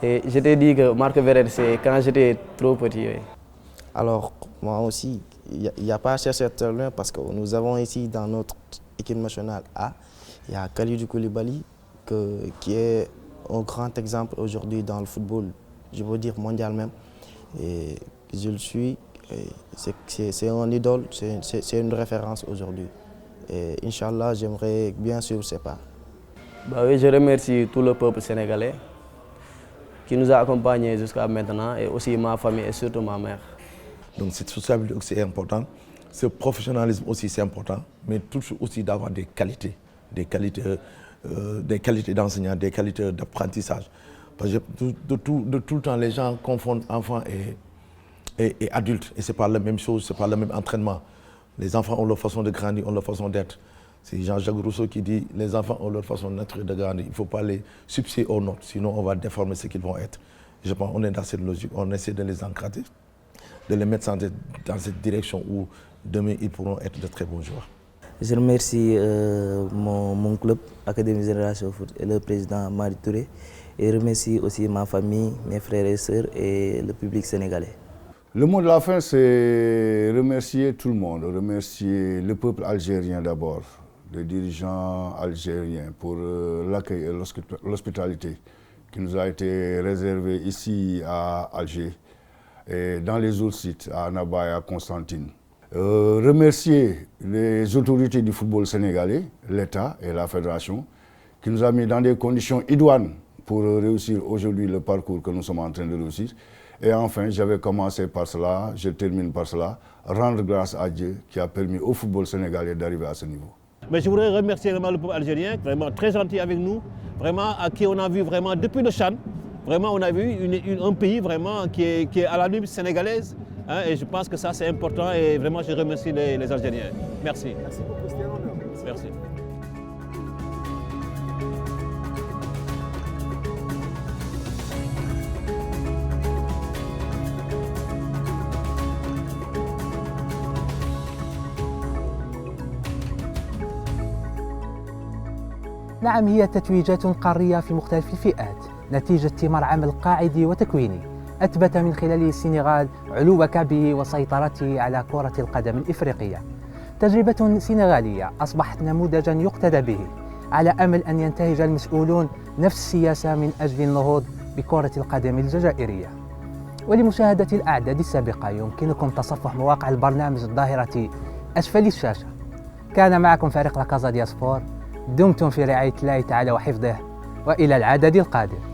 Et je t'ai dit que Marc Verratti c'est quand j'étais trop petit. Oui. Alors moi aussi, il n'y a pas à chercher très loin parce que nous avons ici dans notre équipe nationale A, il y a Kalidou Koulibaly qui est un grand exemple aujourd'hui dans le football, je veux dire mondial même. Et je le suis, c'est un idole, c'est une référence aujourd'hui. Et Inch'Allah, j'aimerais bien suivre ses pas. Bah oui, je remercie tout le peuple sénégalais qui nous a accompagnés jusqu'à maintenant et aussi ma famille et surtout ma mère. Donc cette sociabilité aussi est importante, ce professionnalisme aussi c'est important, mais toujours aussi d'avoir des qualités d'enseignant, des qualités d'apprentissage. Parce que de tout le temps, les gens confondent enfants et adultes et c'est pas la même chose, c'est pas le même entraînement. Les enfants ont leur façon de grandir, ont leur façon d'être. C'est Jean-Jacques Rousseau qui dit « Les enfants ont leur façon d'être et de grandir. Il ne faut pas les substituer aux nôtres, sinon on va déformer ce qu'ils vont être. » Je pense qu'on est dans cette logique, on essaie de les encadrer, de les mettre dans cette direction où demain ils pourront être de très bons joueurs. Je remercie mon club, Académie Génération Foot, et le président Mari Touré. Et je remercie aussi ma famille, mes frères et sœurs et le public sénégalais. Le mot de la fin, c'est remercier tout le monde, remercier le peuple algérien d'abord, les dirigeants algériens pour l'accueil et l'hospitalité qui nous a été réservée ici à Alger et dans les autres sites, à Annaba et à Constantine. Remercier les autorités du football sénégalais, l'État et la Fédération, qui nous a mis dans des conditions idoines pour réussir aujourd'hui le parcours que nous sommes en train de réussir. Et enfin, j'avais commencé par cela, je termine par cela, rendre grâce à Dieu qui a permis au football sénégalais d'arriver à ce niveau. Mais je voudrais remercier vraiment le peuple algérien, vraiment très gentil avec nous, vraiment à qui on a vu vraiment depuis le Chan, vraiment on a vu un pays vraiment qui est à la limite sénégalaise, hein, et je pense que ça c'est important et vraiment je remercie les Algériens. Merci. Merci beaucoup, c'était un honneur. Merci. نعم، هي تتويجات قارية في مختلف الفئات نتيجة ثمار عمل قاعدي وتكويني أثبت من خلاله السنغال علو كعبه وسيطرته على كرة القدم الإفريقية. تجربة سنغالية أصبحت نموذجا يقتدى به على أمل أن ينتهج المسؤولون نفس السياسة من أجل النهوض بكرة القدم الجزائرية. ولمشاهدة الأعداد السابقة يمكنكم تصفح مواقع البرنامج الظاهرة أسفل الشاشة. كان معكم فريق لا كازا ديال سبور، دمتم في رعاية الله تعالى وحفظه، وإلى العدد القادم.